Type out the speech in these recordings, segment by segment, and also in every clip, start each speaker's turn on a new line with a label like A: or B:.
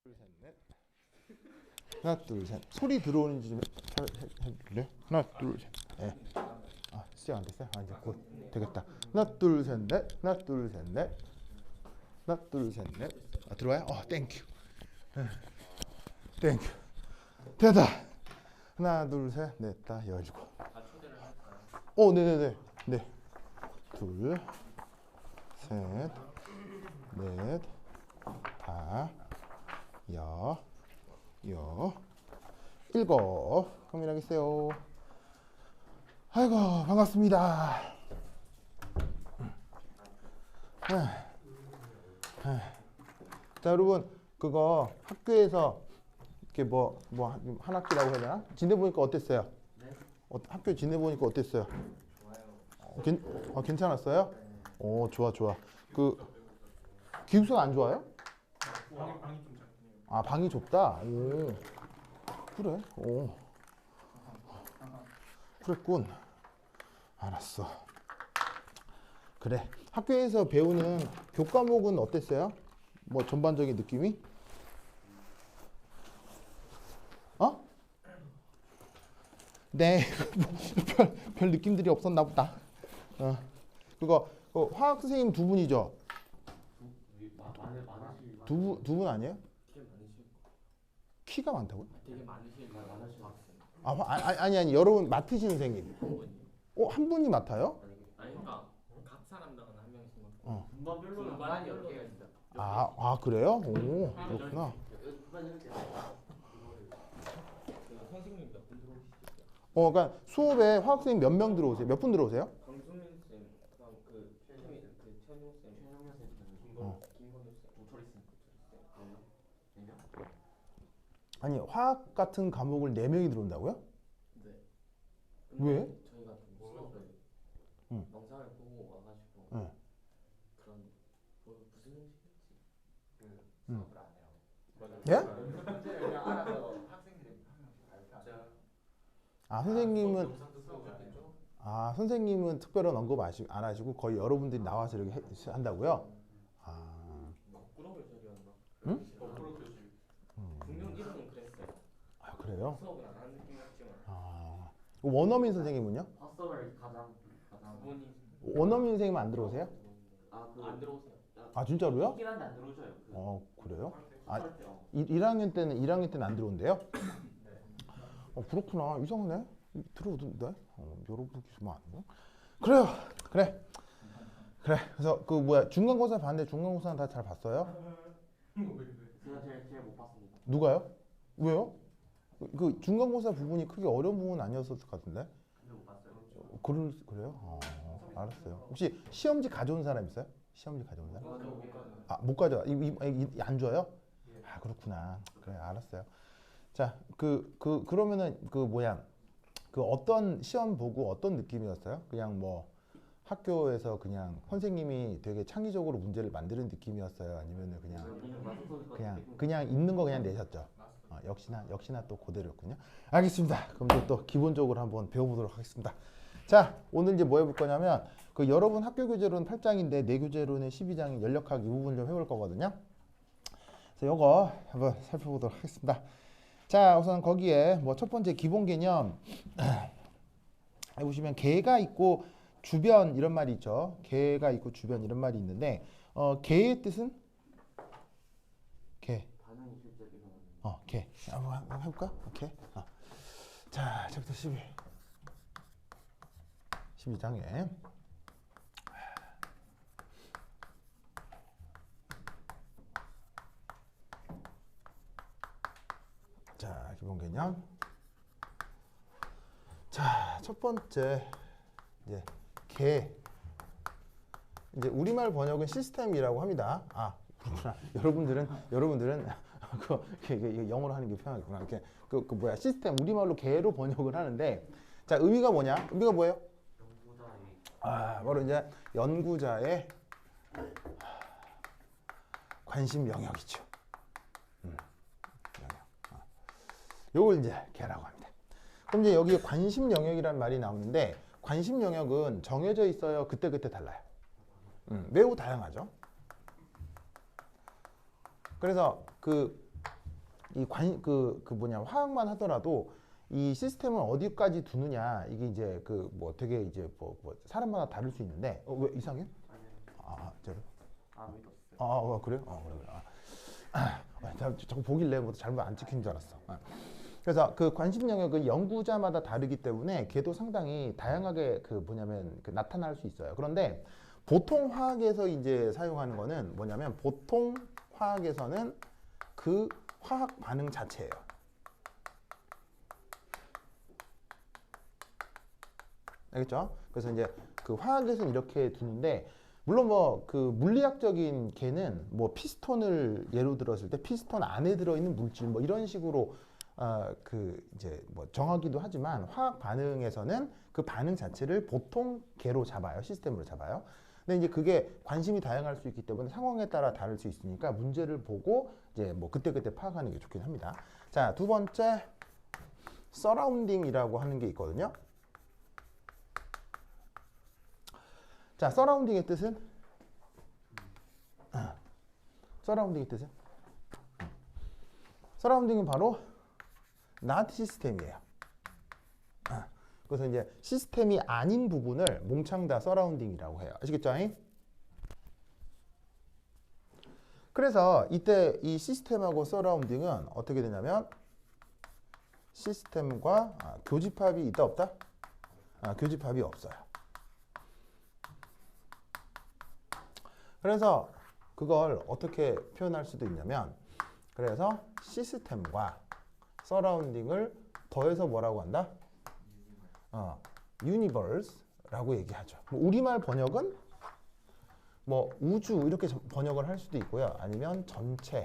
A: 둘, 셋, 넷. 하나, 둘, 셋. 소리 들어오는지 좀 해줄래? 하나, 둘, 셋. 네. 아, 시작 안 됐어요? 아, 이제 곧 되겠다. 하나, 둘, 셋, 넷. 하나, 둘, 셋, 넷. 하나, 둘, 셋, 넷. 아, 들어와요? 땡큐. 땡큐. 됐다. 하나, 둘, 셋, 넷, 다 열고. 네네네. 네. 둘, 셋, 넷, 다, 일곱. 고민하겠어요. 아이고, 반갑습니다. 자, 여러분, 그거 학교에서 이렇게 한 학기라고 해야 되나? 지내보니까 어땠어요?
B: 네?
A: 학교 지내보니까 어땠어요?
B: 좋아요.
A: 괜찮았어요? 좋아. 그, 기숙사가 안 좋아요?
B: 방이 좀 작네요.
A: 아, 방이 좁다? 그래? 그랬군. 알았어. 그래. 학교에서 배우는 교과목은 어땠어요? 뭐 전반적인 느낌이? 네. 별 느낌들이 없었나 보다. 그거 화학 선생님 두 분이죠? 두 분 아니에요? 키가 많다고요?
B: 되게 많으신 학생.
A: 아니 여러분 맡으시는 선생님. 한 분이 맡아요?
B: 아니 그러니까 각 사람당은 한 명씩
A: 어.
B: 분반별로는 많이 몇 개가 있다.
A: 그래요? 그렇구나.
B: 선생님 몇 분 들어오시죠?
A: 그러니까 수업에 화학 선생님 몇 명 들어오세요? 몇 분 들어오세요?
B: 강수민 쌤, 그다음 최현용 쌤, 김건우 쌤, 조철이 쌤, 네 명?
A: 아니 화학 같은 과목을 4명이 들어온다고요?
B: 네.
A: 왜?
B: 저희가 좀 수업을
A: 응.
B: 영상을 보고 와가지고
A: 응.
B: 그런 무슨 형식이었지?
A: 수업을
B: 안 해요.
A: 예?
B: 문제를 그냥 알아서 학생들이 한 명씩 발표하죠.
A: 선생님은 특별한 언급 안 하시고 거의 여러분들이 나와서 이렇게 한다고요?
B: 거꾸로 교실이었나?
A: 응?
B: 거꾸로 교실. 분명 이름은 그랬어요.
A: 그래요?
B: 수업은 안 하는 느낌이었지만.
A: 원어민 선생님은요?
C: 화성을 가장
B: 그분이
A: 원어민 선생님은 안 들어오세요?
B: 안 들어오세요.
A: 진짜로요?
C: 있긴 한데 안 들어오셔요.
A: 그래요?
C: 수업 때.
A: 1학년 때는 안 들어온대요? 그렇구나. 이상하네. 들어오던데? 여러분 계시면 안 돼요? 그래요. 그래. 그래서 중간고사 봤는데 중간고사는 다 잘 봤어요?
C: 제가 제일 못 봤습니다.
A: 누가요? 왜요? 그 중간고사 부분이 크게 어려운 부분은 아니었을 것 같은데?
C: 근데 못 봤어요.
A: 그래요? 알았어요. 혹시 시험지 가져온 사람 있어요? 시험지 가져온 사람? 못 가져와. 안 줘요? 그렇구나. 그래, 알았어요. 자, 그러면은 어떤 시험 보고 어떤 느낌이었어요? 그냥 학교에서 그냥 선생님이 되게 창의적으로 문제를 만드는 느낌이었어요? 아니면은 그냥 있는 거 그냥 내셨죠? 역시나 또 그대로였군요. 알겠습니다. 그럼 또 기본적으로 한번 배워보도록 하겠습니다. 자, 오늘 이제 뭐 해볼 거냐면 여러분 학교 교재로는 8장인데 내 교재로는 12장인 연력학 이 부분 좀 해볼 거거든요. 그래서 요거 한번 살펴보도록 하겠습니다. 자, 우선 거기에 첫 번째 기본 개념 해보시면 개가 있고 주변 이런 말이 있죠. 개가 있고 주변 이런 말이 있는데 개의 뜻은? 개.
C: 반응이 실제 일어나는.
A: 개. 한번 해볼까? 오케이. 자, 챕터 12장에 자, 기본 개념. 자, 첫 번째 이제 개. 이제 우리말 번역은 시스템이라고 합니다. 그렇구나. 여러분들은 이게 영어로 하는 게 편하겠구나. 이렇게 시스템 우리말로 개로 번역을 하는데 자, 의미가 뭐냐? 의미가 뭐예요?
C: 연구자의.
A: 바로 이제 연구자의 관심 영역이죠. 요걸 이제 개라고 합니다. 그럼 이제 여기 관심 영역이라는 말이 나오는데 관심 영역은 정해져 있어요? 그때그때 달라요? 매우 다양하죠. 그래서 화학만 하더라도 이 시스템을 어디까지 두느냐 이게 이제 그 뭐 되게 이제 뭐 사람마다 다를 수 있는데 왜 이상해?
C: 아니요.
A: 제가
C: 믿었어요.
A: 그래요? 그래. 자꾸 보길래 뭐 잘못 안 찍힌 줄 알았어. 그래서 그 관심 영역은 연구자마다 다르기 때문에 걔도 상당히 다양하게 그 나타날 수 있어요. 그런데 보통 화학에서 이제 사용하는 거는 뭐냐면 보통 화학에서는 그 화학 반응 자체예요. 알겠죠? 그래서 이제 그 화학에서는 이렇게 두는데 물론 뭐 그 물리학적인 개는 뭐 피스톤을 예로 들었을 때 피스톤 안에 들어있는 물질 뭐 이런 식으로 그 이제 뭐 정하기도 하지만 화학 반응에서는 그 반응 자체를 보통 개로 잡아요. 시스템으로 잡아요. 근데 이제 그게 관심이 다양할 수 있기 때문에 상황에 따라 다를 수 있으니까 문제를 보고 이제 뭐 그때그때 파악하는 게 좋긴 합니다. 자, 두 번째 서라운딩이라고 하는 게 있거든요. 자, 서라운딩의 뜻은? 서라운딩의 뜻은? 서라운딩은 바로 not 시스템이에요. 그래서 이제 시스템이 아닌 부분을 몽창 다 서라운딩이라고 해요. 아시겠죠? 그래서 이때 이 시스템하고 서라운딩은 어떻게 되냐면 시스템과 교집합이 있다 없다? 교집합이 없어요. 그래서 그걸 어떻게 표현할 수도 있냐면 그래서 시스템과 서라운딩을 더해서 뭐라고 한다? 유니버스라고 얘기하죠. 우리말 번역은 뭐 우주 이렇게 번역을 할 수도 있고요. 아니면 전체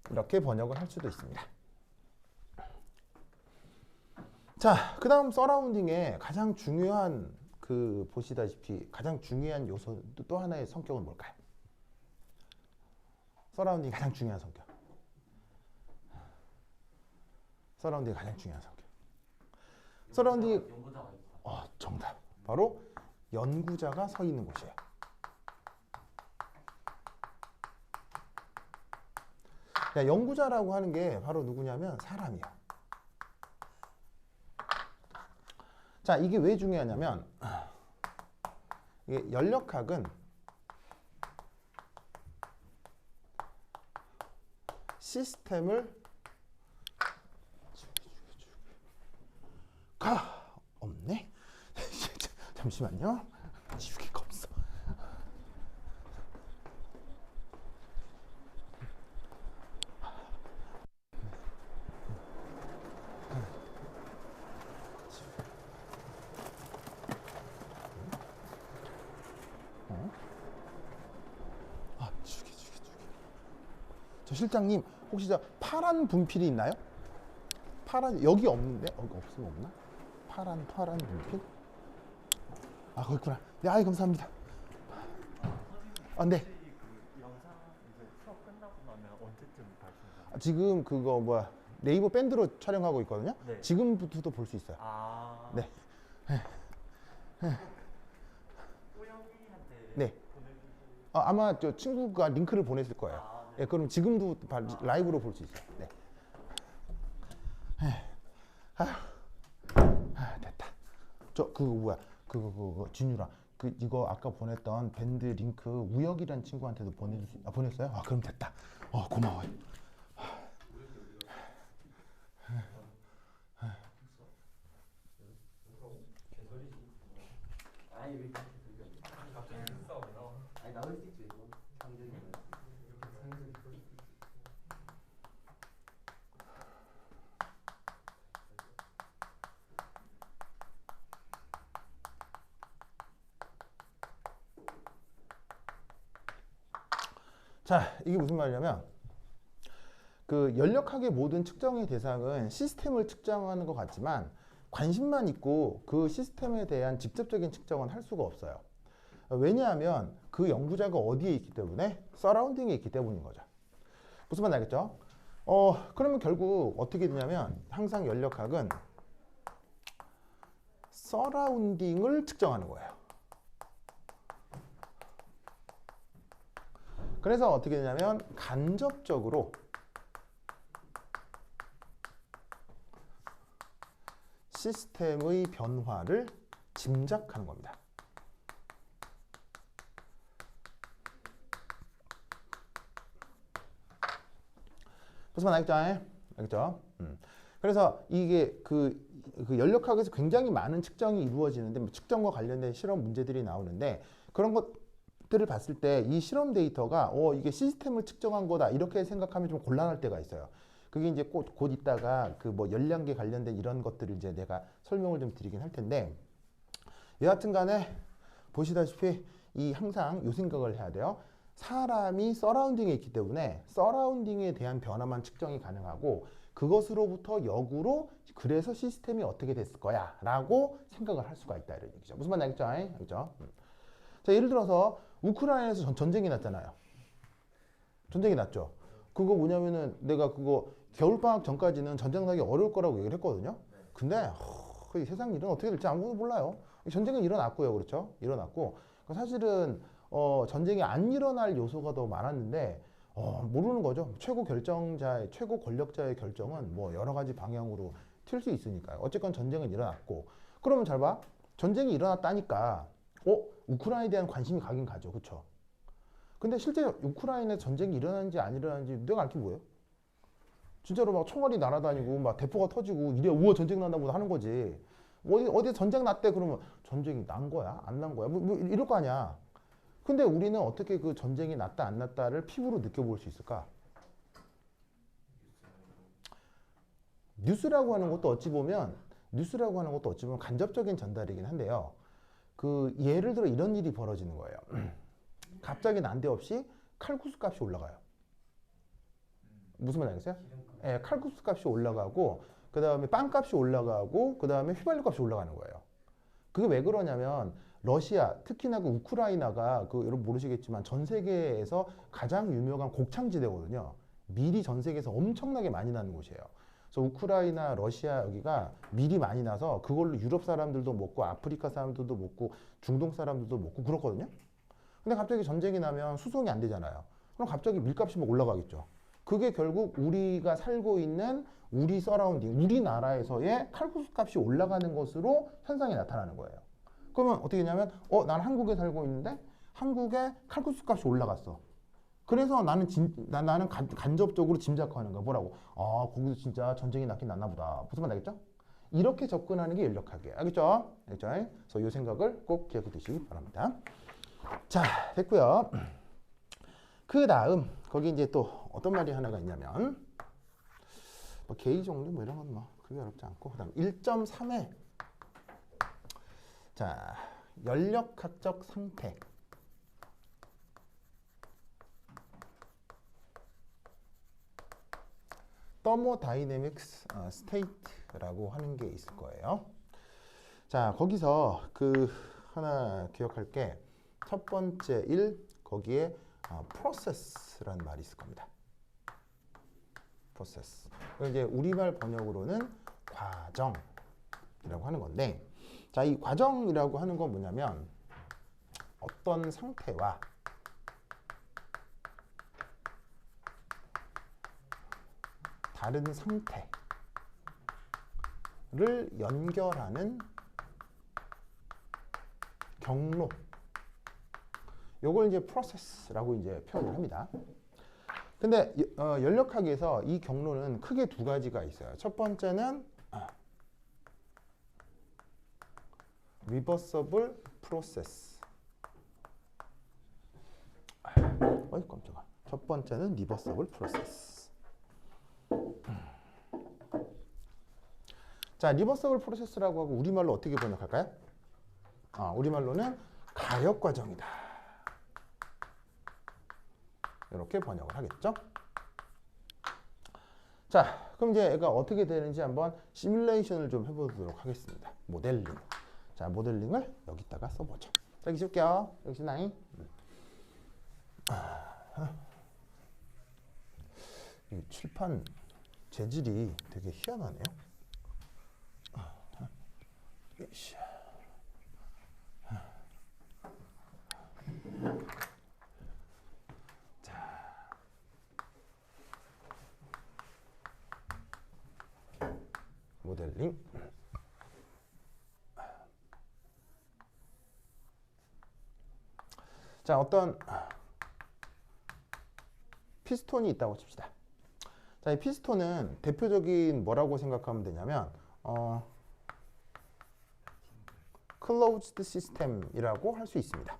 A: 이렇게 번역을 할 수도 있습니다. 자, 그 다음 서라운딩의 가장 중요한 보시다시피 가장 중요한 요소 또 하나의 성격은 뭘까요? 서라운딩이 가장 중요한 성격. 서라운딩이 가장 중요한 성격. 서라운딩이
C: 연구자가 있다.
A: 정답. 바로 연구자가 서 있는 곳이에요. 연구자라고 하는 게 바로 누구냐면 사람이야. 자, 이게 왜 중요하냐면 이게 연력학은 시스템을 없네. 잠시만요. 지우개가 없어. 지우개. 저 실장님 혹시 저 파란 분필이 있나요? 파란 여기 없는데? 없으면 없나? 파란 분필? 거기 있구나. 네, 감사합니다. 네.
C: 그 영상 이제 수업 끝나고 나면 언제쯤 발신하나요?
A: 지금 그거 네이버 밴드로 촬영하고 있거든요.
C: 네.
A: 지금부터도 볼 수 있어요.
C: 네. 호영이한테
A: 네.
C: 보내주실.
A: 아마 저 친구가 링크를 보냈을 거예요.
C: 네.
A: 그럼 지금도 라이브로 볼 수 있어요. 네. 됐다. 그거 진유라. 이거 아까 보냈던 밴드 링크 우혁이란 친구한테도 보냈어요? 그럼 됐다. 고마워요.
C: 아니 왜 그렇게 들려? 갑자기 싸우나? 아니 나올 수 있죠 이거. 상정이.
A: 자, 이게 무슨 말이냐면 그 연력학의 모든 측정의 대상은 시스템을 측정하는 것 같지만 관심만 있고 그 시스템에 대한 직접적인 측정은 할 수가 없어요. 왜냐하면 그 연구자가 어디에 있기 때문에 서라운딩에 있기 때문인 거죠. 무슨 말인지 알겠죠? 그러면 결국 어떻게 되냐면 항상 연력학은 서라운딩을 측정하는 거예요. 그래서 어떻게 되냐면 간접적으로 시스템의 변화를 짐작하는 겁니다. 무슨 말 알겠죠? 알겠죠? 그래서 이게 그 연력학에서 굉장히 많은 측정이 이루어지는데 뭐 측정과 관련된 실험 문제들이 나오는데 그런 것들을 봤을 때 이 실험 데이터가 이게 시스템을 측정한 거다 이렇게 생각하면 좀 곤란할 때가 있어요. 그게 이제 곧 이따가 그 뭐 열량계 관련된 이런 것들을 이제 내가 설명을 좀 드리긴 할 텐데 여하튼간에 보시다시피 이 항상 요 생각을 해야 돼요. 사람이 서라운딩에 있기 때문에 서라운딩에 대한 변화만 측정이 가능하고 그것으로부터 역으로 그래서 시스템이 어떻게 됐을 거야 라고 생각을 할 수가 있다 이런 얘기죠. 무슨 말인지 알겠죠? 그렇죠? 자, 예를 들어서 우크라이나에서 전쟁이 났잖아요. 전쟁이 났죠. 그거 뭐냐면은 내가 그거 겨울방학 전까지는 전쟁 나기 어려울 거라고 얘기를 했거든요. 근데 이 세상 일은 어떻게 될지 아무도 몰라요. 전쟁은 일어났고요. 그렇죠? 일어났고 사실은 전쟁이 안 일어날 요소가 더 많았는데 모르는 거죠. 최고 결정자의 최고 권력자의 결정은 뭐 여러 가지 방향으로 튈 수 있으니까요. 어쨌건 전쟁은 일어났고 그러면 잘 봐. 전쟁이 일어났다니까 우크라이나에 대한 관심이 가긴 가죠. 그렇죠? 근데 실제 우크라이나에 전쟁이 일어나는지 안 일어나는지 내가 알 게 뭐예요? 진짜로 막 총알이 날아다니고 막 대포가 터지고 이래 우와 전쟁 난다 보다 하는 거지. 어디 전쟁 났대 그러면 전쟁이 난 거야? 안 난 거야? 뭐 이럴 거 아니야. 근데 우리는 어떻게 그 전쟁이 났다 안 났다를 피부로 느껴볼 수 있을까? 뉴스라고 하는 것도 어찌 보면 간접적인 전달이긴 한데요. 그 예를 들어 이런 일이 벌어지는 거예요. 갑자기 난데없이 칼국수 값이 올라가요. 무슨 말인지 알겠어요? 예, 칼국수 값이 올라가고 그 다음에 빵값이 올라가고 그 다음에 휘발유 값이 올라가는 거예요. 그게 왜 그러냐면 러시아, 특히나 그 우크라이나가 그 여러분 모르시겠지만 전 세계에서 가장 유명한 곡창지대거든요. 밀이 전 세계에서 엄청나게 많이 나는 곳이에요. 그래서 우크라이나, 러시아 여기가 밀이 많이 나서 그걸로 유럽 사람들도 먹고 아프리카 사람들도 먹고 중동 사람들도 먹고 그렇거든요. 근데 갑자기 전쟁이 나면 수송이 안 되잖아요. 그럼 갑자기 밀값이 막 올라가겠죠. 그게 결국 우리가 살고 있는 우리 서라운딩, 우리나라에서의 칼국수 값이 올라가는 것으로 현상이 나타나는 거예요. 그러면 어떻게 되냐면 난 한국에 살고 있는데 한국에 칼국수 값이 올라갔어. 그래서 나는 간접적으로 짐작하는 거야. 뭐라고? 거기서 진짜 전쟁이 났긴 났나 보다. 무슨 말 알겠죠? 이렇게 접근하는 게 연력학이에요. 알겠죠? 알겠죠? 그래서 이 생각을 꼭 기억해 두시기 바랍니다. 자, 됐고요. 그 다음 거기 이제 또 어떤 말이 하나가 있냐면 뭐 개의 종류 뭐 이런 건 뭐 그게 어렵지 않고 그다음 1.3에 자 연력학적 상태 thermodynamics state라고 하는 게 있을 거예요. 자 거기서 그 하나 기억할 게 첫 번째 거기에 process라는 말이 있을 겁니다. process. 이제 우리말 번역으로는 과정이라고 하는 건데, 자, 이 과정이라고 하는 건 뭐냐면 어떤 상태와 다른 상태를 연결하는 경로. 요걸 이제 process라고 이제 표현을 합니다. 근데 연력학에서 이 경로는 크게 두 가지가 있어요. 첫 번째는 reversible process. 어이 깜짝아. 첫 번째는 reversible process. 자, reversible process라고 하고 우리말로 어떻게 번역할까요? 우리말로는 가역 과정이다. 이렇게 번역을 하겠죠. 자, 그럼 이제 얘가 어떻게 되는지 한번 시뮬레이션을 좀 해보도록 하겠습니다. 모델링. 자, 모델링을 여기다가 써보죠. 자, 여기 쓸게요. 여기 쓰나이? 이 칠판 재질이 되게 희한하네요. 모델링. 자, 어떤 피스톤이 있다고 칩시다. 자, 이 피스톤은 대표적인 뭐라고 생각하면 되냐면 closed system이라고 할 수 있습니다.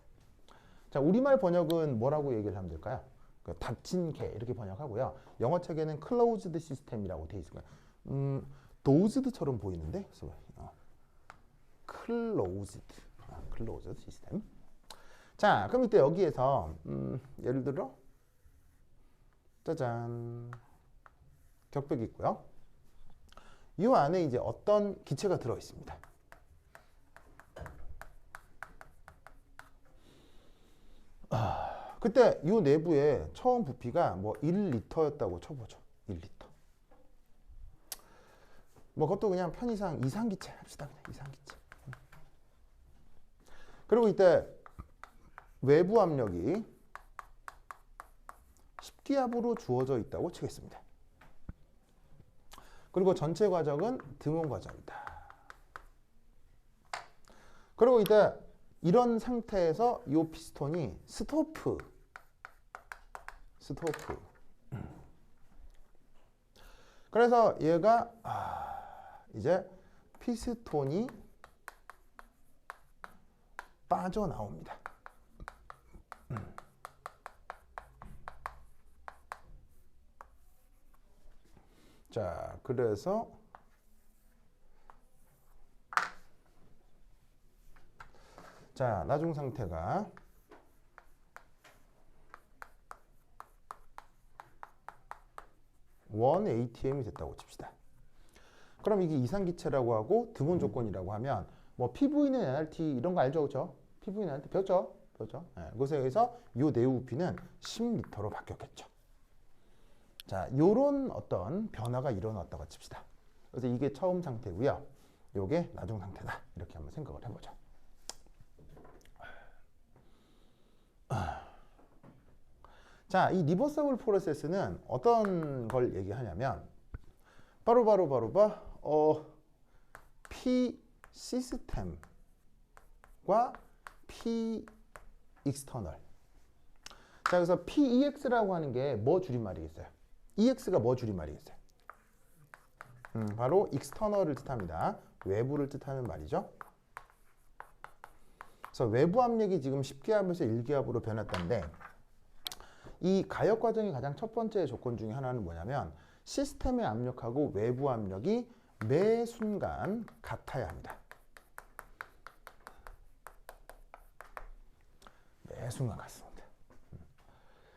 A: 자, 우리말 번역은 뭐라고 얘기를 하면 될까요? 그 닫힌 개 이렇게 번역하고요. 영어 책에는 closed system이라고 되어 있습니다. dosed처럼 보이는데 closed system. 자, 그럼 이때 여기에서 예를 들어 짜잔 격벽이 있고요. 이 안에 이제 어떤 기체가 들어 있습니다. 그때 이 내부에 처음 부피가 뭐 1리터였다고 쳐보죠. 1리터. 뭐 그것도 그냥 편의상 이상기체 합시다. 그냥 이상기체. 그리고 이때 외부 압력이 10기압으로 주어져 있다고 치겠습니다. 그리고 전체 과정은 등원 과정이다. 그리고 이때 이런 상태에서 이 피스톤이 스토프. 그래서 얘가 이제 피스톤이 빠져나옵니다. 자, 그래서 자, 나중 상태가 원 ATM이 됐다고 칩시다. 그럼 이게 이상기체라고 하고 등원 조건이라고 하면 뭐 PV는 NRT 이런 거 알죠? 그렇죠? PV는 NRT 배웠죠? 네, 그것에 의해서 이 내부 부피는 10리터로 바뀌었겠죠. 자, 요런 어떤 변화가 일어났다고 칩시다. 그래서 이게 처음 상태고요. 요게 나중 상태다. 이렇게 한번 생각을 해보죠. 자, 이 리버서블 프로세스는 어떤 걸 얘기하냐면 바로 P 시스템과 P 익스터널. 자, 그래서 PEX라고 하는 게 뭐 줄임말이겠어요? EX가 뭐 줄임말이겠어요? 바로 익스터널을 뜻합니다. 외부를 뜻하는 말이죠. 그래서 외부 압력이 지금 10기압에서 1기압으로 변했다는데 이 가역 과정의 가장 첫 번째 조건 중에 하나는 뭐냐면 시스템의 압력하고 외부 압력이 매 순간 같아야 합니다. 매 순간 같습니다.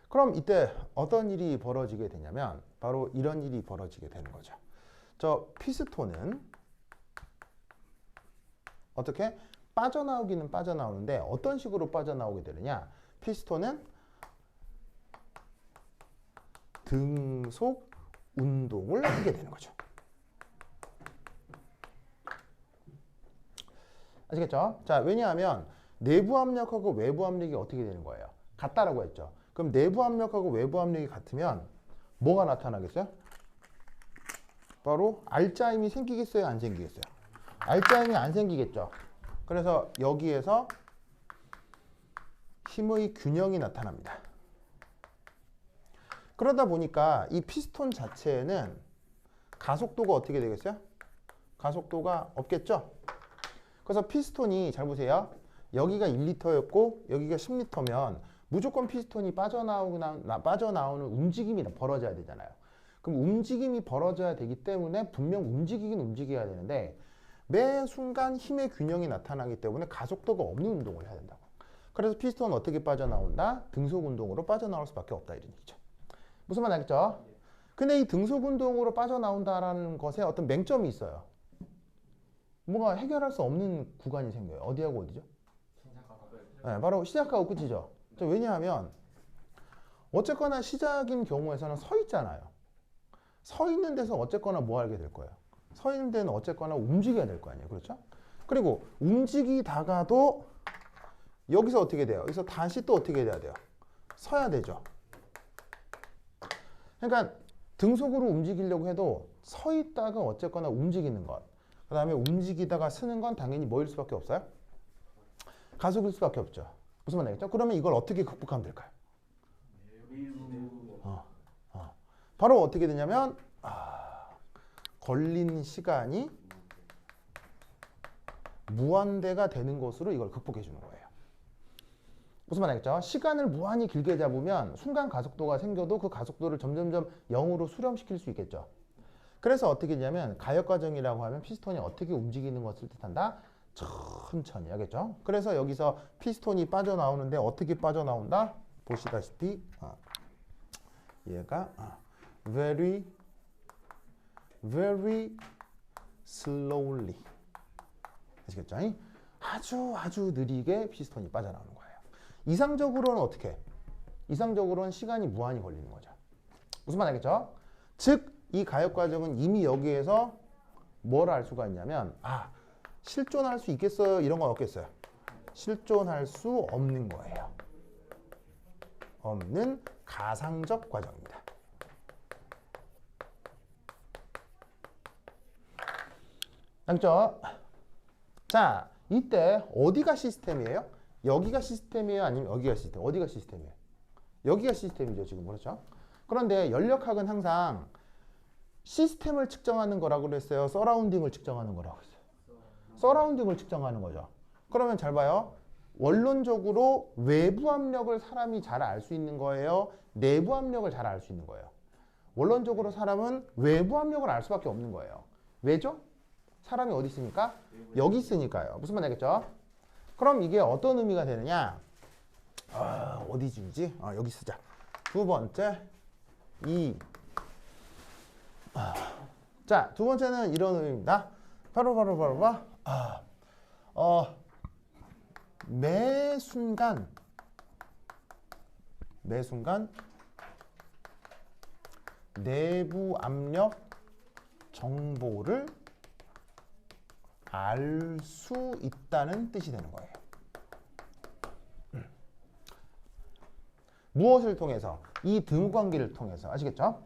A: 그럼 이때 어떤 일이 벌어지게 되냐면 바로 이런 일이 벌어지게 되는 거죠. 저 피스톤은 어떻게 빠져나오기는 빠져나오는데 어떤 식으로 빠져나오게 되느냐? 피스톤은 등속 운동을 하게 되는 거죠. 아시겠죠? 자, 왜냐하면 내부 압력하고 외부 압력이 어떻게 되는 거예요? 같다라고 했죠. 그럼 내부 압력하고 외부 압력이 같으면 뭐가 나타나겠어요? 바로 알짜임이 생기겠어요? 안 생기겠어요? 알짜임이 안 생기겠죠. 그래서 여기에서 힘의 균형이 나타납니다. 그러다 보니까 이 피스톤 자체에는 가속도가 어떻게 되겠어요? 가속도가 없겠죠? 그래서 피스톤이 잘 보세요. 여기가 1리터였고 여기가 10리터면 무조건 피스톤이 빠져나오는 움직임이 벌어져야 되잖아요. 그럼 움직임이 벌어져야 되기 때문에 분명 움직이긴 움직여야 되는데 매 순간 힘의 균형이 나타나기 때문에 가속도가 없는 운동을 해야 된다고. 그래서 피스톤은 어떻게 빠져나온다? 등속 운동으로 빠져나올 수밖에 없다 이런 얘기죠. 무슨 말 알겠죠? 근데 이 등속 운동으로 빠져나온다라는 것에 어떤 맹점이 있어요. 뭔가 해결할 수 없는 구간이 생겨요. 어디하고 어디죠? 네, 바로 시작하고 끝이죠. 왜냐하면 어쨌거나 시작인 경우에서는 서 있잖아요. 서 있는 데서 어쨌거나 뭐 하게 될 거예요? 서 있는 데는 어쨌거나 움직여야 될 거 아니에요. 그렇죠? 그리고 움직이다가도 여기서 어떻게 돼요? 여기서 다시 또 어떻게 돼야 돼요? 서야 되죠. 그러니까 등속으로 움직이려고 해도 서 있다가 어쨌거나 움직이는 것. 그 다음에 움직이다가 쓰는 건 당연히 뭐일 수밖에 없어요? 가속일 수밖에 없죠. 무슨 말 알겠죠? 그러면 이걸 어떻게 극복하면 될까요?
C: 미루.
A: 바로 어떻게 되냐면 걸린 시간이 무한대가 되는 것으로 이걸 극복해 주는 거예요. 무슨 말 알겠죠? 시간을 무한히 길게 잡으면 순간 가속도가 생겨도 그 가속도를 점점점 0으로 수렴시킬 수 있겠죠. 그래서 어떻게 되냐면 가역 과정이라고 하면 피스톤이 어떻게 움직이는 것을 뜻한다? 천천히 하겠죠. 그래서 여기서 피스톤이 빠져나오는데 어떻게 빠져나온다? 보시다시피 얘가 very slowly 아시겠죠? 아주 느리게 피스톤이 빠져나오는 거예요. 이상적으로는 어떻게 해? 이상적으로는 시간이 무한히 걸리는 거죠. 무슨 말 알겠죠? 즉 이 가역 과정은 이미 여기에서 뭘 알 수가 있냐면 실존할 수 있겠어요? 이런 건 없겠어요. 실존할 수 없는 거예요. 없는 가상적 과정입니다. 알겠죠? 자, 이때 어디가 시스템이에요? 여기가 시스템이에요? 아니면 여기가 시스템? 어디가 시스템이에요? 여기가 시스템이죠, 지금. 그렇죠? 그런데 연력학은 항상 시스템을 측정하는 거라고 그랬어요? 서라운딩을 측정하는 거라고 했어요? 서라운딩을 측정하는 거죠. 그러면 잘 봐요. 원론적으로 외부 압력을 사람이 잘 알 수 있는 거예요? 내부 압력을 잘 알 수 있는 거예요? 원론적으로 사람은 외부 압력을 알 수밖에 없는 거예요. 왜죠? 사람이 어디 있으니까? 여기 있으니까요. 무슨 말 알겠죠? 그럼 이게 어떤 의미가 되느냐? 어디 주지? 여기 쓰자. 두 번째, 자, 두 번째는 이런 의미입니다. 바로 매 순간 내부 압력 정보를 알 수 있다는 뜻이 되는 거예요. 무엇을 통해서? 이 등 관계를 통해서. 아시겠죠?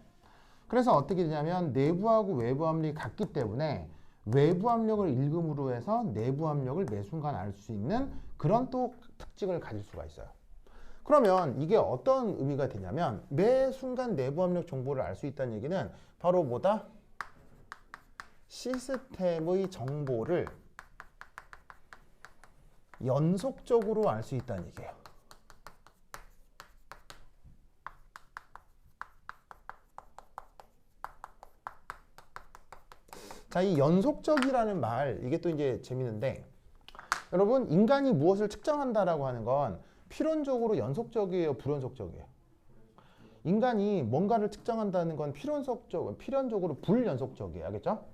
A: 그래서 어떻게 되냐면 내부하고 외부 압력이 같기 때문에 외부 압력을 읽음으로 해서 내부 압력을 매 순간 알 수 있는 그런 또 특징을 가질 수가 있어요. 그러면 이게 어떤 의미가 되냐면 매 순간 내부 압력 정보를 알 수 있다는 얘기는 바로 뭐다? 시스템의 정보를 연속적으로 알 수 있다는 얘기예요. 자, 이 연속적이라는 말, 이게 또 이제 재밌는데, 여러분, 인간이 무엇을 측정한다라고 하는 건 필연적으로 연속적이에요, 불연속적이에요? 인간이 뭔가를 측정한다는 건 필연적으로 불연속적이에요. 알겠죠?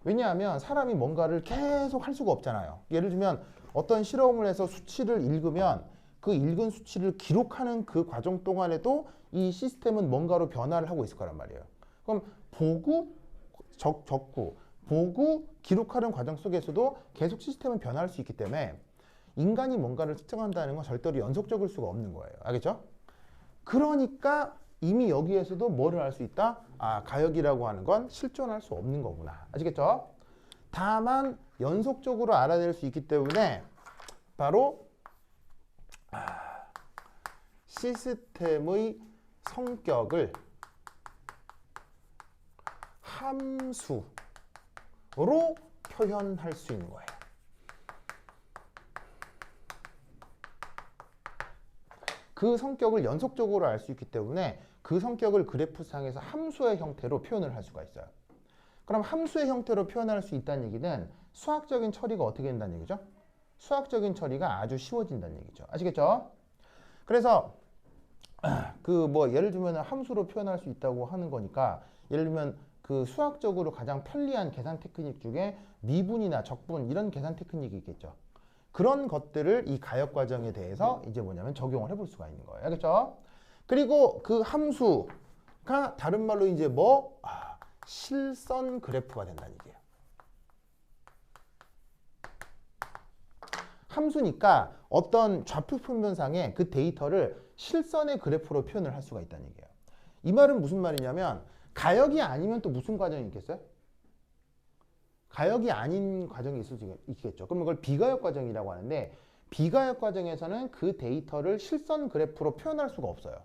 A: 왜냐하면 사람이 뭔가를 계속 할 수가 없잖아요. 예를 들면 어떤 실험을 해서 수치를 읽으면 그 읽은 수치를 기록하는 그 과정 동안에도 이 시스템은 뭔가로 변화를 하고 있을 거란 말이에요. 그럼 보고, 적고, 보고, 기록하는 과정 속에서도 계속 시스템은 변화할 수 있기 때문에 인간이 뭔가를 측정한다는 건 절대로 연속적일 수가 없는 거예요. 알겠죠? 그러니까 이미 여기에서도 뭐를 알 수 있다? 가역이라고 하는 건 실존할 수 없는 거구나. 아시겠죠? 다만 연속적으로 알아낼 수 있기 때문에 바로 시스템의 성격을 함수로 표현할 수 있는 거예요. 그 성격을 연속적으로 알 수 있기 때문에 그 성격을 그래프상에서 함수의 형태로 표현을 할 수가 있어요. 그럼 함수의 형태로 표현할 수 있다는 얘기는 수학적인 처리가 어떻게 된다는 얘기죠? 수학적인 처리가 아주 쉬워진다는 얘기죠. 아시겠죠? 그래서 예를 들면 함수로 표현할 수 있다고 하는 거니까 예를 들면 그 수학적으로 가장 편리한 계산 테크닉 중에 미분이나 적분 이런 계산 테크닉이 있겠죠. 그런 것들을 이 가역 과정에 대해서 이제 뭐냐면 적용을 해볼 수가 있는 거예요. 알겠죠? 그리고 그 함수가 다른 말로 이제 실선 그래프가 된다는 얘기예요. 함수니까 어떤 좌표 평면상에 그 데이터를 실선의 그래프로 표현을 할 수가 있다는 얘기예요. 이 말은 무슨 말이냐면 가역이 아니면 또 무슨 과정이 있겠어요? 가역이 아닌 과정이 있을 수 있겠죠. 그럼 이걸 비가역 과정이라고 하는데 비가역 과정에서는 그 데이터를 실선 그래프로 표현할 수가 없어요.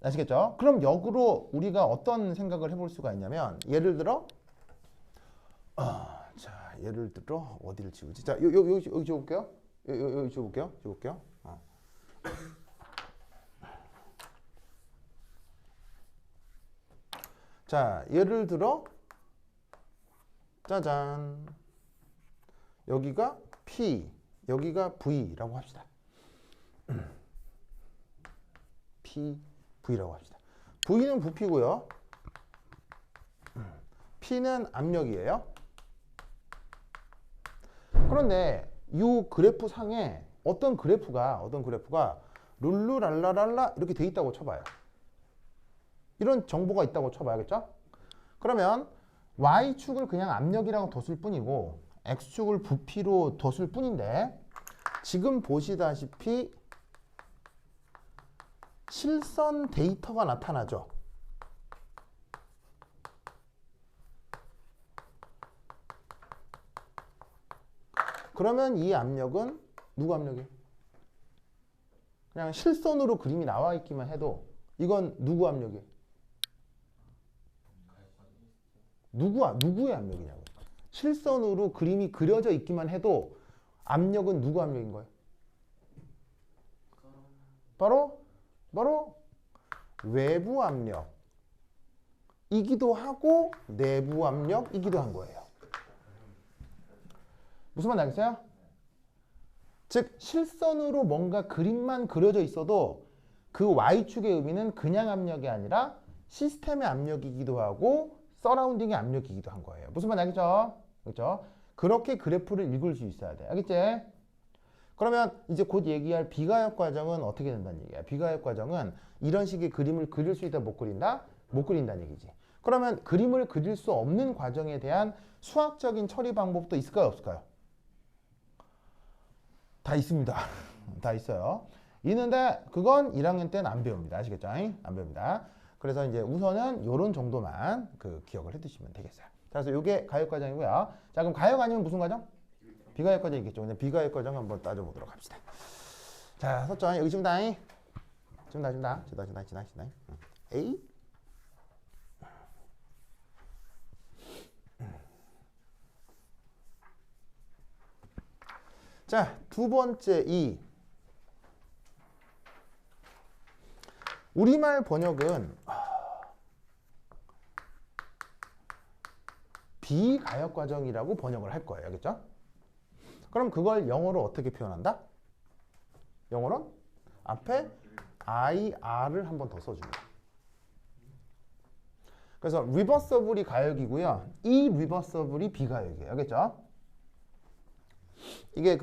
A: 아시겠죠? 그럼 역으로 우리가 어떤 생각을 해볼 수가 있냐면 예를 들어 자 예를 들어 어디를 지우지? 자 여기 지워볼게요. 여기 지워볼게요. 자 예를 들어 짜잔 여기가 P 여기가 V라고 합시다. P, V라고 합시다. V는 부피고요. P는 압력이에요. 그런데 이 그래프 상에 어떤 그래프가 룰루랄라랄라 이렇게 돼 있다고 쳐봐요. 이런 정보가 있다고 쳐봐야겠죠? 그러면 Y축을 그냥 압력이라고 뒀을 뿐이고 X축을 부피로 뒀을 뿐인데 지금 보시다시피 실선 데이터가 나타나죠. 그러면 이 압력은 누구 압력이에요? 그냥 실선으로 그림이 나와 있기만 해도 이건 누구 압력이에요? 누구의 압력이냐고요. 실선으로 그림이 그려져 있기만 해도 압력은 누구 압력인 거예요? 바로 외부 압력이기도 하고 내부 압력이기도 한 거예요. 무슨 말 알겠어요? 즉 실선으로 뭔가 그림만 그려져 있어도 그 Y축의 의미는 그냥 압력이 아니라 시스템의 압력이기도 하고 서라운딩의 압력이기도 한 거예요. 무슨 말 알겠죠? 그렇죠? 그렇게 그래프를 읽을 수 있어야 돼. 알겠지? 그러면 이제 곧 얘기할 비가역 과정은 어떻게 된다는 얘기야? 비가역 과정은 이런 식의 그림을 그릴 수 있다, 못 그린다? 못 그린다는 얘기지. 그러면 그림을 그릴 수 없는 과정에 대한 수학적인 처리 방법도 있을까요, 없을까요? 다 있습니다. 다 있어요. 있는데 그건 1학년 때는 안 배웁니다. 아시겠죠? 안 배웁니다. 그래서 이제 우선은 이런 정도만 기억을 해두시면 되겠어요. 그래서 이게 가역 과정이고요. 자, 그럼 가역 아니면 무슨 과정? 비가역 과정이겠죠. 근데 비가역 과정 한번 따져보도록 합시다. 자, 썼죠? 여기 지금 다잉. 지금 다. A. 자, 두 번째 E. 우리말 번역은 비가역 과정이라고 번역을 할 거예요. 알겠죠? 그럼 그걸 영어로 어떻게 표현한다? 영어로는 앞에 IR을 한 번 더 써줍니다. 그래서 리버서블이 가역이고요. 이 리버서블이 비가역이에요. 알겠죠? 이게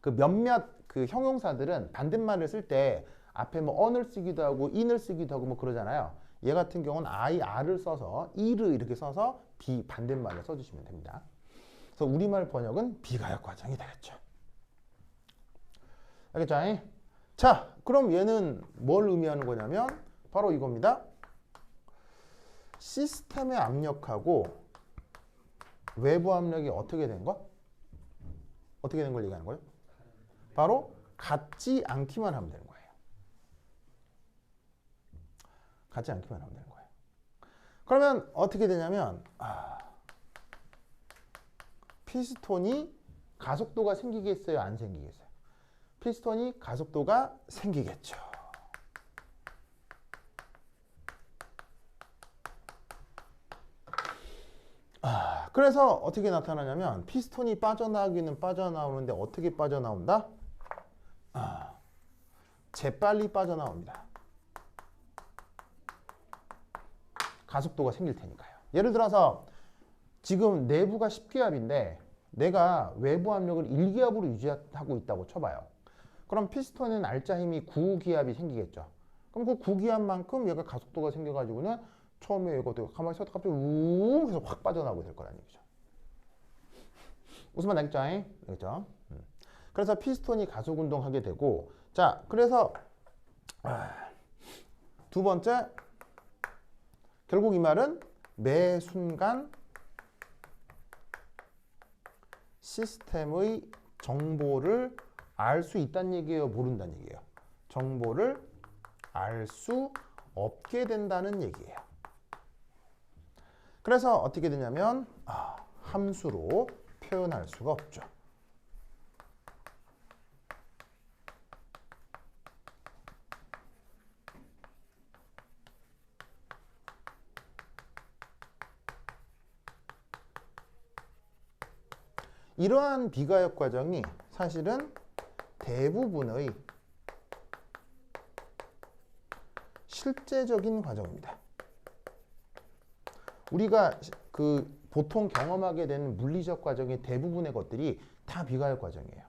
A: 몇몇 형용사들은 반대말을 쓸 때 앞에 뭐 on을 쓰기도 하고 in을 쓰기도 하고 뭐 그러잖아요. 얘 같은 경우는 IR을 써서 이를 이렇게 써서 반대말을 써주시면 됩니다. 그래서 우리말 번역은 비가역 과정이 되겠죠. 알겠죠? 자, 그럼 얘는 뭘 의미하는 거냐면 바로 이겁니다. 시스템의 압력하고 외부 압력이 어떻게 된 거? 어떻게 된 걸 얘기하는 거예요? 바로 같지 않기만 하면 되는 거예요. 같지 않기만 하면 되는 거예요. 그러면 어떻게 되냐면 피스톤이 가속도가 생기겠어요? 안 생기겠어요? 피스톤이 가속도가 생기겠죠. 그래서 어떻게 나타나냐면 피스톤이 빠져나오기는 빠져나오는데 어떻게 빠져나온다? 재빨리 빠져나옵니다. 가속도가 생길 테니까요. 예를 들어서 지금 내부가 10기압인데 내가 외부 압력을 1기압으로 유지하고 있다고 쳐봐요. 그럼 피스톤은 알짜 힘이 9기압이 생기겠죠. 그럼 그 9기압만큼 얘가 가속도가 생겨가지고는 처음에 이것도 가만히 있었다 갑자기 웅 해서 확 빠져나오게 될 거라는 얘기죠. 무슨 말 알겠죠? 알겠죠? 그래서 피스톤이 가속 운동하게 되고, 자, 그래서 두 번째, 결국 이 말은 매 순간 시스템의 정보를 알 수 있다는 얘기예요, 모른다는 얘기예요? 정보를 알 수 없게 된다는 얘기예요. 그래서 어떻게 되냐면 함수로 표현할 수가 없죠. 이러한 비가역 과정이 사실은 대부분의 실제적인 과정입니다. 우리가 그 보통 경험하게 되는 물리적 과정의 대부분의 것들이 다 비가역 과정이에요.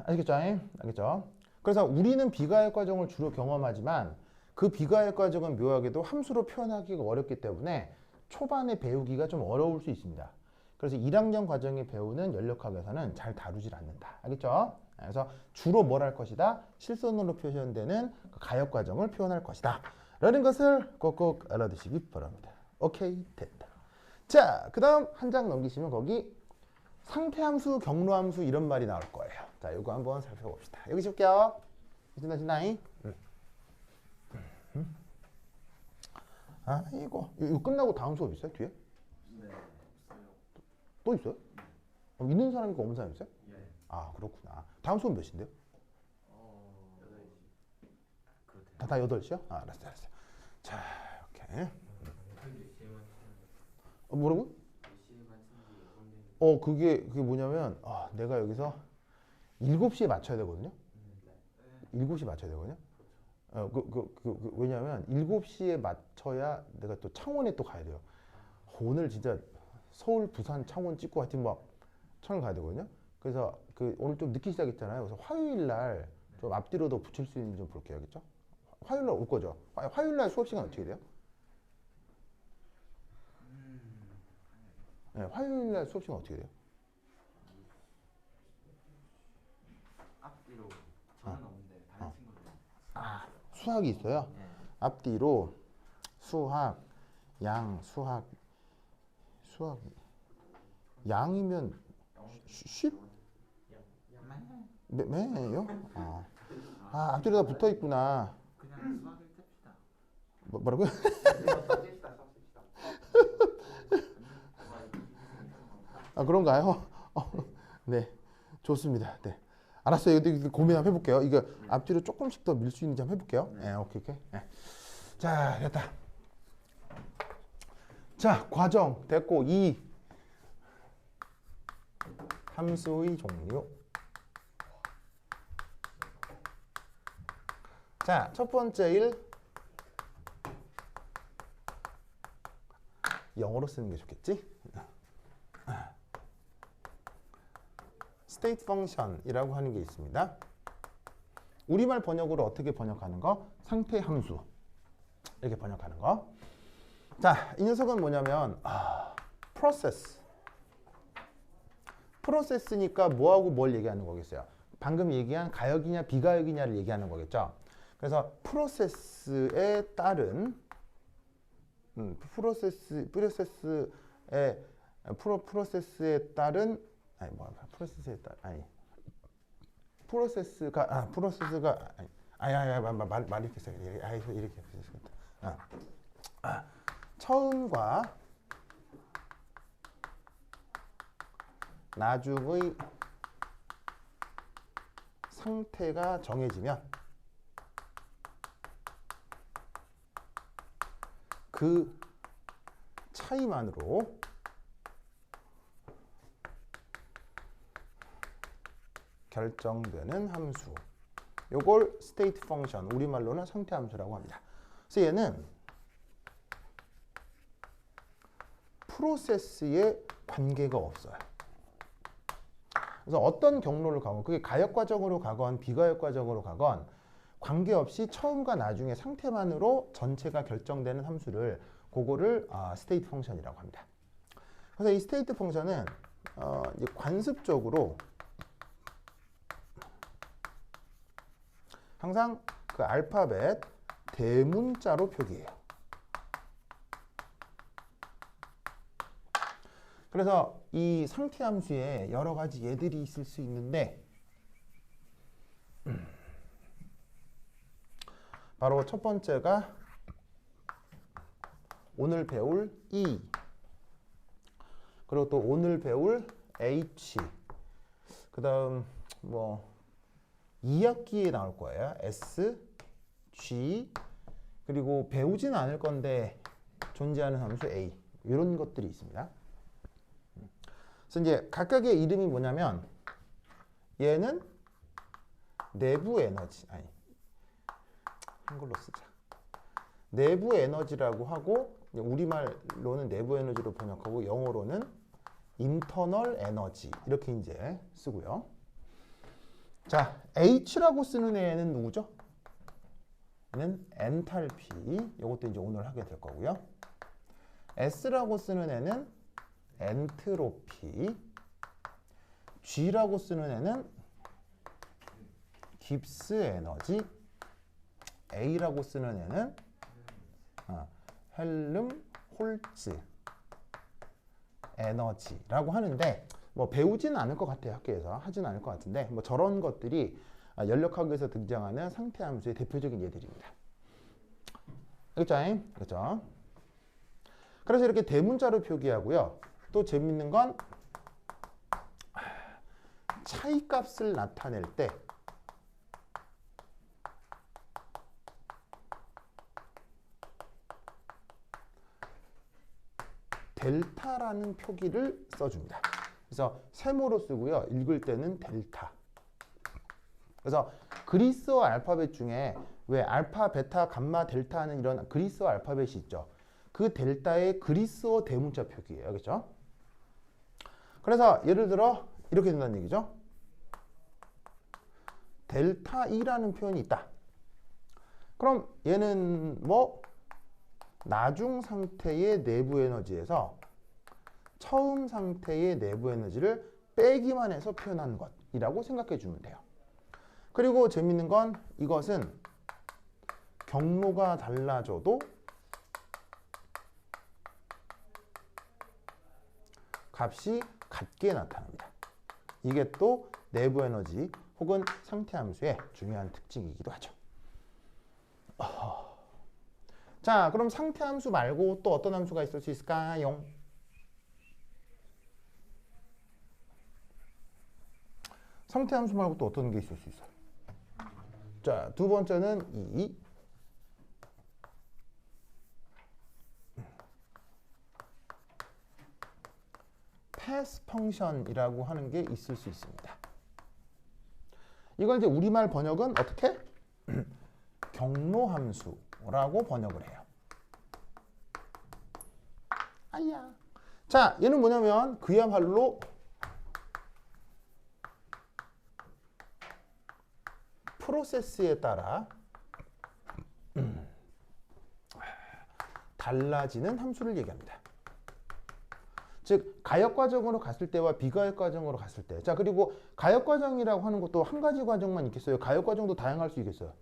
A: 알겠죠? 알겠죠? 그래서 우리는 비가역 과정을 주로 경험하지만 그 비가역 과정은 묘하게도 함수로 표현하기가 어렵기 때문에 초반에 배우기가 좀 어려울 수 있습니다. 그래서 1학년 과정에 배우는 연력학에서는 잘 다루질 않는다. 알겠죠? 그래서 주로 뭘 할 것이다? 실선으로 표현되는 그 가역 과정을 표현할 것이다. 라는 것을 꼭꼭 알아두시기 바랍니다. 오케이, 됐다. 자, 그 다음 한 장 넘기시면 거기 상태함수, 경로함수 이런 말이 나올 거예요. 자, 이거 한번 살펴봅시다. 여기 볼게요. 신나이. 이거 끝나고 다음 수업 있어요? 뒤에?
C: 네, 없어요.
A: 또 있어요? 있는 사람이 있고 없는 사람이 있어요?
C: 예.
A: 아, 그렇구나. 다음 수업 몇 시인데요?
C: 8시. 그렇대요.
A: 다 8시요? 알았어. 자, 오케이. 뭐라고? 그게 뭐냐면 내가 여기서 7시에 맞춰야 되거든요. 7시에 맞춰야 되거든요. 왜냐면 7시에 맞춰야 내가 또 창원에 또 가야 돼요. 오늘 진짜 서울, 부산, 창원 찍고 하여튼 막 창원 가야 되거든요. 그래서 오늘 좀 늦게 시작했잖아요. 그래서 화요일 날 좀 앞뒤로 더 붙일 수 있는지 좀 볼게요. 알겠죠? 화요일 날 올 거죠? 화요일 날 수업 시간 어떻게 돼요? 네, 화요일 날 수업 시간 어떻게 돼요?
B: 앞뒤로 저는 없는데 다른 친구들.
A: 수학이 있어요?
B: 네.
A: 앞뒤로 수학, 양이면 쉽? 매요? 앞뒤로 다 붙어 있구나.
B: 그냥 수학을 탭시다.
A: 뭐라고요? 그런가요? 네, 좋습니다. 네, 알았어요. 이거 고민 한번 해볼게요. 이거 앞뒤로 조금씩 더 밀 수 있는지 한번 해볼게요. 네, 오케이. 네. 자, 됐다. 자, 과정 됐고 함수의 종류. 자, 첫 번째 1 영어로 쓰는 게 좋겠지? 스테이트 펑션이라고 하는 게 있습니다. 우리말 번역으로 어떻게 번역하는 거? 상태 함수. 이렇게 번역하는 거. 자, 이 녀석은 뭐냐면 프로세스니까 뭐하고 뭘 얘기하는 거겠어요? 방금 얘기한 가역이냐 비가역이냐를 얘기하는 거겠죠. 그래서 프로세스에 따른 프로세스에 따른 말이 이렇게 처음과 나중의 상태가 정해지면 그 차이만으로 결정되는 함수. 요걸 스테이트 펑션, 우리말로는 상태 함수라고 합니다. 그래서 얘는 프로세스에 관계가 없어요. 그래서 어떤 경로를 가건, 그게 가역 과정으로 가건 비가역 과정으로 가건 관계없이 처음과 나중의 상태만으로 전체가 결정되는 함수를 그거를 스테이트 펑션이라고 합니다. 그래서 이 스테이트 펑션은 이제 관습적으로 항상 그 알파벳 대문자로 표기해요. 그래서 이 상태함수에 여러 가지 예들이 있을 수 있는데 바로 첫 번째가 오늘 배울 E, 그리고 또 오늘 배울 H, 그 다음 뭐 2학기에 나올 거예요. S, G, 그리고 배우지는 않을 건데 존재하는 함수 A, 이런 것들이 있습니다. 그래서 이제 각각의 이름이 뭐냐면 얘는 내부 에너지, 아니 한글로 쓰자. 내부 에너지라고 하고 우리말로는 내부 에너지로 번역하고 영어로는 internal 에너지 이렇게 이제 쓰고요. 자, H라고 쓰는 애는 누구죠? 얘는 엔탈피. 이것도 이제 오늘 하게 될 거고요. S라고 쓰는 애는 엔트로피. G라고 쓰는 애는 깁스 에너지. A라고 쓰는 애는 헬름홀츠 에너지라고 하는데 뭐 배우지는 않을 것 같아요. 학교에서 하지는 않을 것 같은데 뭐 저런 것들이 연력학에서 등장하는 상태함수의 대표적인 예들입니다. 알겠죠? 그렇죠? 그래서 이렇게 대문자로 표기하고요. 또 재밌는 건 차이값을 나타낼 때 델타라는 표기를 써줍니다. 그래서 세모로 쓰고요. 읽을 때는 델타. 그래서 그리스어 알파벳 중에 왜 알파, 베타, 감마, 델타 하는 이런 그리스어 알파벳이 있죠. 그 델타의 그리스어 대문자 표기예요. 그렇죠? 그래서 예를 들어 이렇게 된다는 얘기죠. 델타 E라는 표현이 있다. 그럼 얘는 뭐 나중 상태의 내부 에너지에서 처음 상태의 내부 에너지를 빼기만 해서 표현한 것이라고 생각해 주면 돼요. 그리고 재밌는 건 이것은 경로가 달라져도 값이 같게 나타납니다. 이게 또 내부 에너지 혹은 상태 함수의 중요한 특징이기도 하죠. 자, 그럼 상태 함수 말고 또 어떤 함수가 있을 수 있을까요? 상태 함수 말고 또 어떤 게 있을 수 있어요? 자, 두 번째는 이 패스 펑션이라고 하는 게 있을 수 있습니다. 이걸 이제 우리말 번역은 어떻게? 경로 함수라고 번역을 해요. 아야. 자, 얘는 뭐냐면 그야말로 프로세스에 따라 달라지는 함수를 얘기합니다. 즉 가역 과정으로 갔을 때와 비가역 과정으로 갔을 때. 자, 그리고 가역 과정이라고 하는 것도 한 가지 과정만 있겠어요? 가역 과정도 다양할 수 있겠어요?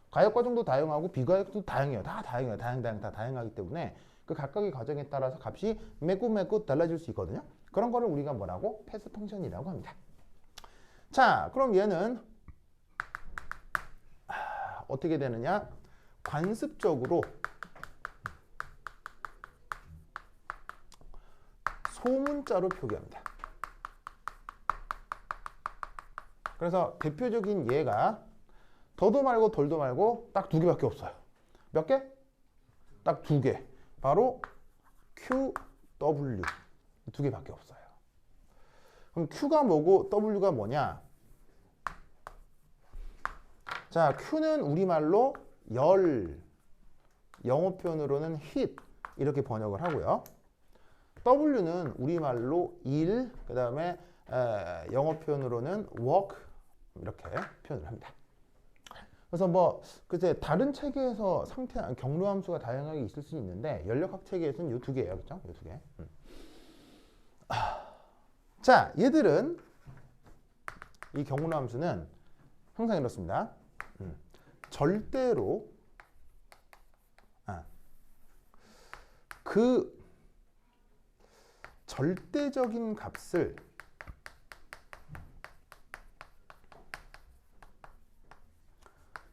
A: 가역 과정도 다양하고 비가역도 다양해요. 다 다양해요. 다 다양하기 때문에 그 각각의 과정에 따라서 값이 매꾸 달라질 수 있거든요. 그런 거를 우리가 뭐라고? 패스 펑션이라고 합니다. 자, 그럼 얘는 어떻게 되느냐? 관습적으로 소문자로 표기합니다. 그래서 대표적인 예가 더도 말고 덜도 말고 딱 두 개밖에 없어요. 몇 개? 딱 두 개. 바로 Q, W 두 개밖에 없어요. 그럼 Q가 뭐고 W가 뭐냐? 자, Q는 우리말로 열, 영어 표현으로는 heat 이렇게 번역을 하고요. W는 우리말로 일, 그 다음에 영어 표현으로는 work 이렇게 표현을 합니다. 그래서 뭐 글쎄 다른 체계에서 경로 함수가 다양하게 있을 수 있는데 연력학 체계에서는 이 두 개예요, 그렇죠? 이 두 개. 자, 얘들은 이 경로 함수는 항상 이렇습니다. 절대로 그 절대적인 값을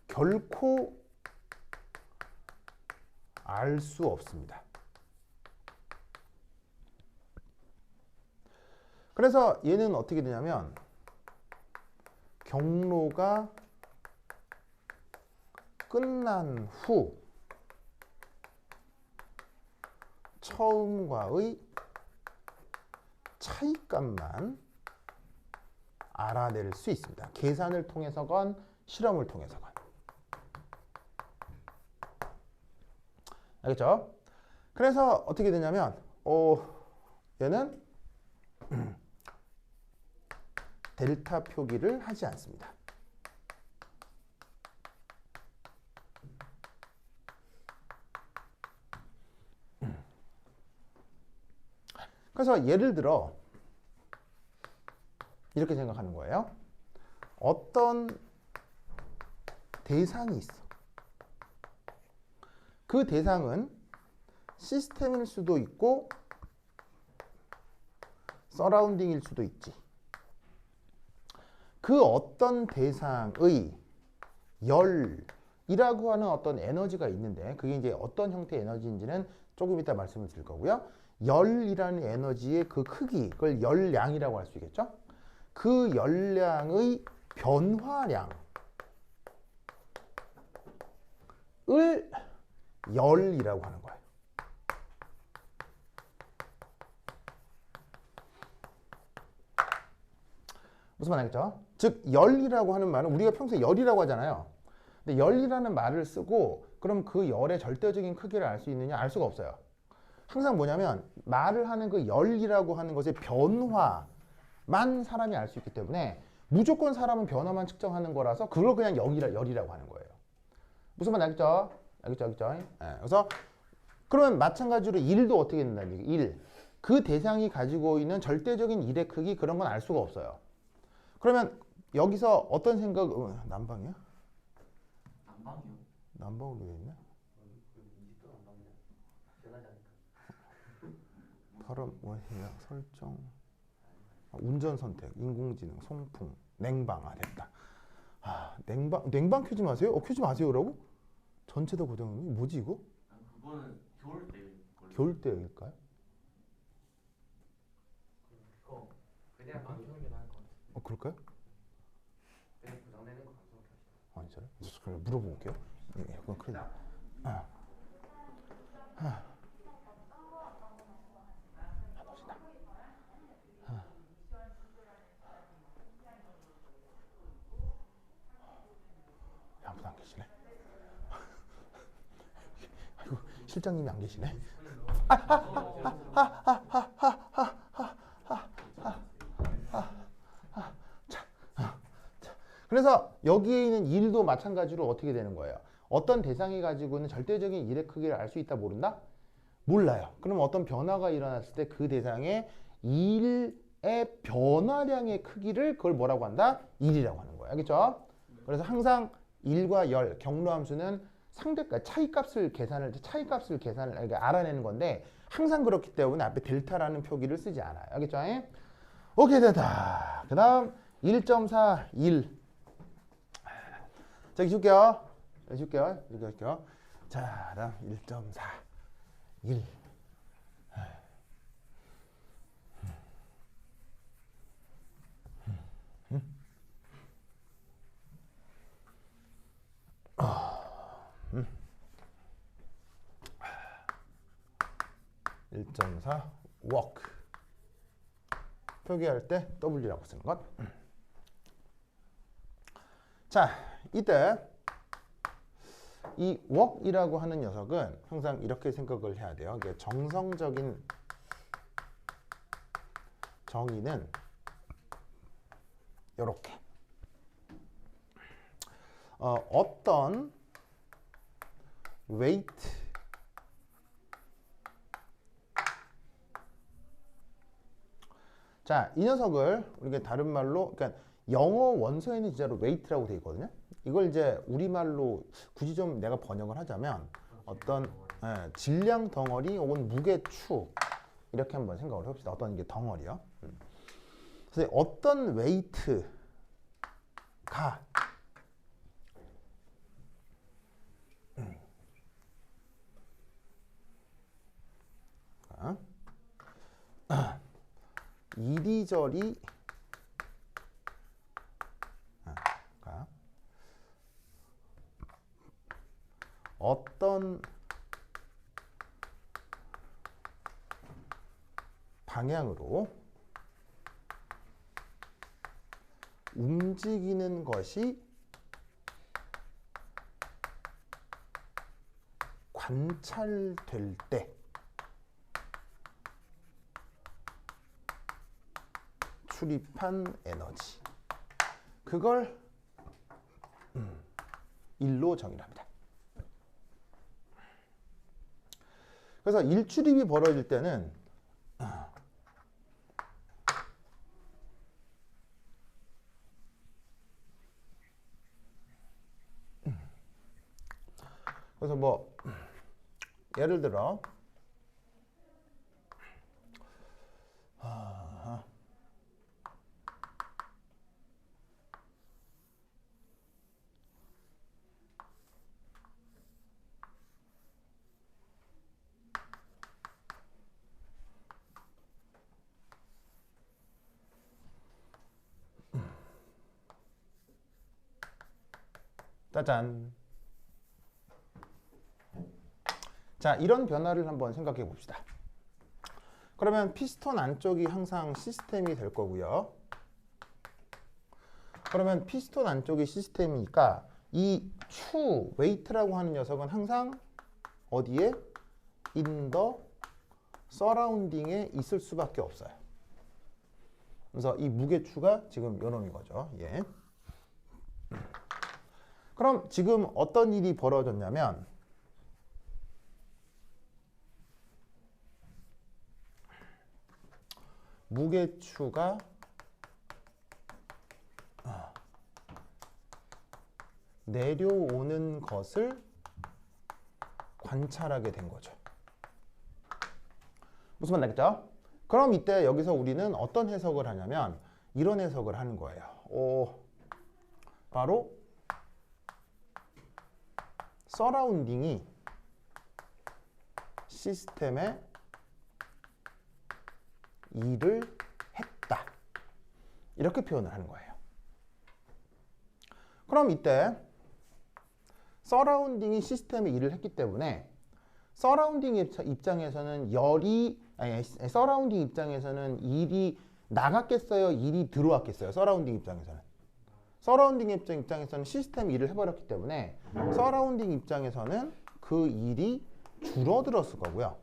A: 결코 알 수 없습니다. 그래서 얘는 어떻게 되냐면 경로가 끝난 후 처음과의 차이값만 알아낼 수 있습니다. 계산을 통해서건 실험을 통해서건. 알겠죠? 그래서 어떻게 되냐면 얘는 델타 표기를 하지 않습니다. 그래서 예를 들어 이렇게 생각하는 거예요. 어떤 대상이 있어. 그 대상은 시스템일 수도 있고 서라운딩일 수도 있지. 그 어떤 대상의 열이라고 하는 어떤 에너지가 있는데 그게 이제 어떤 형태의 에너지인지는 조금 이따 말씀을 드릴 거고요. 열이라는 에너지의 그 크기, 그걸 열량이라고 할 수 있겠죠? 그 열량의 변화량을 열이라고 하는 거예요. 무슨 말 알겠죠? 즉 열이라고 하는 말은 우리가 평소에 열이라고 하잖아요. 근데 열이라는 말을 쓰고 그럼 그 열의 절대적인 크기를 알 수 있느냐? 알 수가 없어요. 항상 뭐냐면 말을 하는 그 열이라고 하는 것의 변화만 사람이 알 수 있기 때문에 무조건 사람은 변화만 측정하는 거라서 그걸 그냥 열이라고 하는 거예요. 무슨 말 알겠죠? 알겠죠? 네. 그래서 그러면 마찬가지로 일도 어떻게 된다는 얘기? 일. 그 대상이 가지고 있는 절대적인 일의 크기 그런 건 알 수가 없어요. 그러면 여기서 어떤 생각? 난방이야?
B: 난방이요?
A: 난방으로 돼 있네. 발음, 원해야, 설정, 운전 선택, 인공지능, 송풍, 냉방. 됐다. 냉방 켜지 마세요? 켜지 마세요라고? 전체 다 고정이 뭐지 이거?
C: 그거는 겨울 때
A: 겨울 때일까요?
C: 그거 그냥 안 켜는 게 나을 것 같아요.
A: 그럴까요?
C: 그냥 고장내는 거 방송 켜시죠.
A: 아니 저래? 그럼 물어볼게요. 그건 큰일 나. 아무도 안 계시네. 아이고 실장님이 안 계시네. 그래서 여기에 있는 일도 마찬가지로 어떻게 되는 거예요? 어떤 대상이 가지고 있는 절대적인 일의 크기를 알 수 있다 모른다? 몰라요. 그럼 어떤 변화가 일어났을 때 그 대상의 일의 변화량의 크기를 그걸 뭐라고 한다? 일이라고 하는 거예요. 알겠죠? 그래서 항상 일과 열, 경로함수는 상대값, 차이값을 알아내는 건데 항상 그렇기 때문에 앞에 델타라는 표기를 쓰지 않아요. 알겠죠? 오케이, 됐다. 그 다음 1.4, 1. 자, 여기 줄게요. 자, 다음 1.4, 1. 음. 1.4 walk 표기할 때 W라고 쓰는 것. 자, 이때 이 walk이라고 하는 녀석은 항상 이렇게 생각을 해야 돼요. 이게 정성적인 정의는 이렇게 어떤 weight 자, 이 녀석을 우리가 다른 말로 그러니까 영어 원서에는 진짜로 weight라고 되어 있거든요. 이걸 이제 우리말로 굳이 좀 내가 번역을 하자면 어떤 질량 덩어리 혹은 무게축 이렇게 한번 생각을 해봅시다. 어떤 게 덩어리요. 그래서 어떤 웨이트가 이리저리 어떤 방향으로 움직이는 것이 관찰될 때 출입한 에너지, 그걸 일로 정의합니다. 그래서 일출입이 벌어질 때는 그래서 뭐 예를 들어 짜잔. 자, 이런 변화를 한번 생각해 봅시다. 그러면 피스톤 안쪽이 항상 시스템이 될 거고요. 그러면 피스톤 안쪽이 시스템이니까 이 추, 웨이트라고 하는 녀석은 항상 어디에? in the surrounding에 있을 수밖에 없어요. 그래서 이 무게추가 지금 요놈인 거죠. 예. 그럼 지금 어떤 일이 벌어졌냐면 무게추가 내려오는 것을 관찰하게 된 거죠. 무슨 말 나겠죠? 그럼 이때 여기서 우리는 어떤 해석을 하냐면 이런 해석을 하는 거예요. 바로 서라운딩이 시스템에 일을 했다. 이렇게 표현을 하는 거예요. 그럼 이때 서라운딩이 시스템에 일을 했기 때문에 서라운딩 입장에서는 서라운딩 입장에서는 일이 나갔겠어요? 일이 들어왔겠어요? 서라운딩 입장에서는. 서라운딩 입장에서는 시스템 일을 해버렸기 때문에 서라운딩 입장에서는 그 일이 줄어들었을 거고요.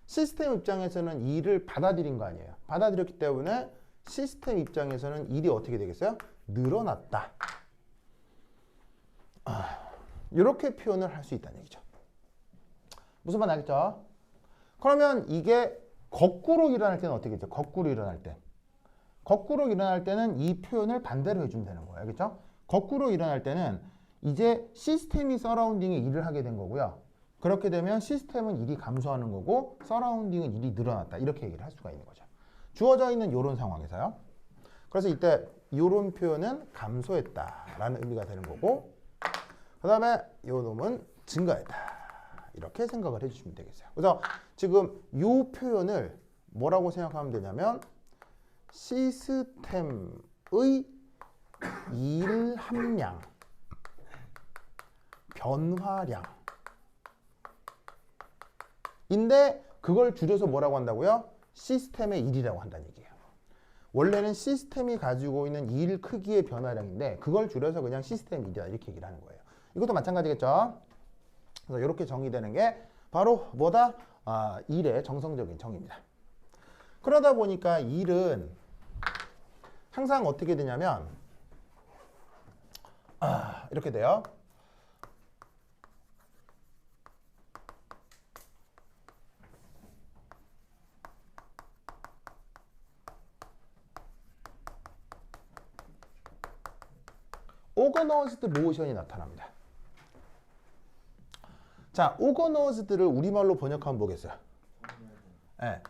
A: 시스템 입장에서는 일을 받아들인 거 아니에요. 받아들였기 때문에 시스템 입장에서는 일이 어떻게 되겠어요? 늘어났다. 이렇게 표현을 할 수 있다는 얘기죠. 무슨 말 알겠죠? 그러면 이게 거꾸로 일어날 때는 어떻게 되죠? 거꾸로 일어날 때. 거꾸로 일어날 때는 이 표현을 반대로 해주면 되는 거예요. 알겠죠? 거꾸로 일어날 때는 이제 시스템이 서라운딩에 일을 하게 된 거고요. 그렇게 되면 시스템은 일이 감소하는 거고 서라운딩은 일이 늘어났다. 이렇게 얘기를 할 수가 있는 거죠. 주어져 있는 이런 상황에서요. 그래서 이때 이런 표현은 감소했다라는 의미가 되는 거고 그 다음에 이 놈은 증가했다. 이렇게 생각을 해주시면 되겠어요. 그래서 지금 이 표현을 뭐라고 생각하면 되냐면 시스템의 일 함량, 변화량 인데 그걸 줄여서 뭐라고 한다고요? 시스템의 일이라고 한다는 얘기예요. 원래는 시스템이 가지고 있는 일 크기의 변화량인데 그걸 줄여서 그냥 시스템 일이다 이렇게 얘기를 하는 거예요. 이것도 마찬가지겠죠? 그래서 이렇게 정의되는 게 바로 뭐다? 일의 정성적인 정의입니다. 그러다 보니까 일은 항상 어떻게 되냐면 이렇게 돼요. 오거너즈드 모션이 나타납니다. 자, 오거너즈드를 우리말로 번역하면 뭐겠어요? 예.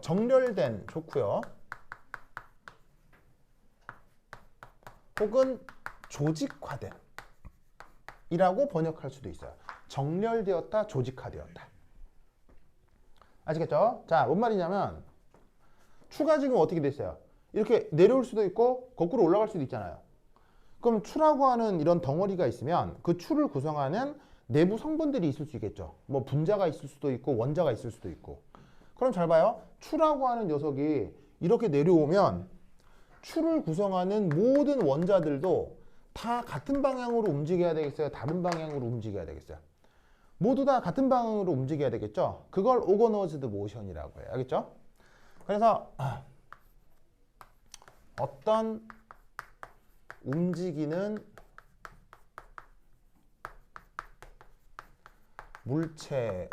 A: 정렬된 좋고요. 혹은 조직화된 이라고 번역할 수도 있어요. 정렬되었다, 조직화되었다. 아시겠죠? 자, 뭔 말이냐면 추가 지금 어떻게 됐어요? 이렇게 내려올 수도 있고 거꾸로 올라갈 수도 있잖아요. 그럼 추라고 하는 이런 덩어리가 있으면 그 추를 구성하는 내부 성분들이 있을 수 있겠죠. 뭐 분자가 있을 수도 있고 원자가 있을 수도 있고. 그럼 잘 봐요. 추라고 하는 녀석이 이렇게 내려오면 추를 구성하는 모든 원자들도 다 같은 방향으로 움직여야 되겠어요? 다른 방향으로 움직여야 되겠어요? 모두 다 같은 방향으로 움직여야 되겠죠? 그걸 오거너즈드 모션이라고 해요. 알겠죠? 그래서 어떤 움직이는 물체의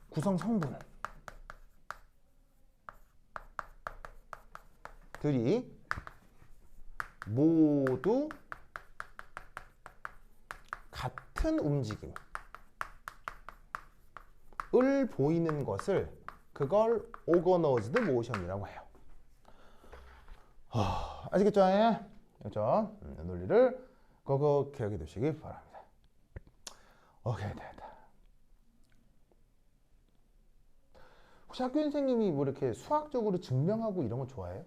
A: 구성 성분들이 모두 같은 움직임을 보이는 것을 그걸 오거너즈드 모션이라고 해요. 아시겠죠? 그렇죠? 논리를 꼭 기억해 두시기 바랍니다. 오케이, 됐다. 혹시 학교 선생님이 뭐 이렇게 수학적으로 증명하고 이런 거 좋아해요?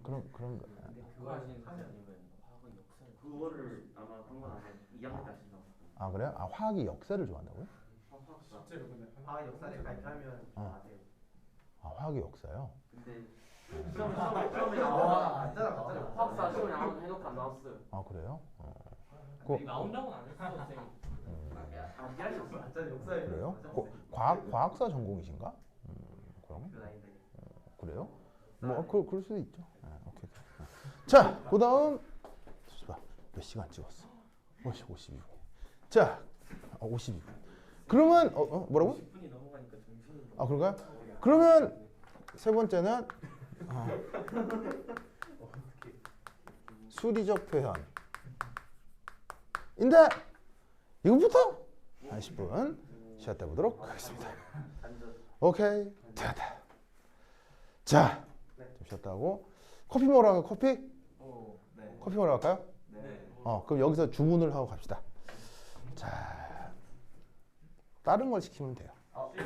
A: 그런 거.
C: 근데 그거 하시는 선생님은 화학의 역사를 그거를 아마 그런 건 아니에요. 2학년 때 하신다고.
A: 아, 그래요? 아, 화학의 역사를 좋아한다고요?
C: 실제로 근데 화학 역사를 발표하면 아세요.
A: 아, 화학의 역사요?
C: 근데 처음에 나와 화학사 시험에 아무도 해놓고 안 나왔어요.
A: 아, 그래요?
D: 나온다고는 안 했어 선생님.
C: 이해할 수 없어. 완전 역사에
A: 그래요? 과학사 전공이신가? 그럼? 그래요? 뭐 그럴 수도 있죠. 오케이. 자, 그다음 몇 시간 찍었어? 52분. 자, 52분. 그러면 뭐라고?
C: 10분이 넘어가니까 정신이
A: 아, 그런가요? 그러면 세 번째는 수리적 표현인데 이거부터 한 10분 쉬었다 보도록 하겠습니다. 오케이, 됐다. 자, 좀 쉬었다 하고 커피 먹으러 갈까요? 커피?
C: 네.
A: 커피 먹으러 갈까요?
C: 네.
A: 그럼 여기서 주문을 하고 갑시다. 자, 다른 걸 시키면 돼요.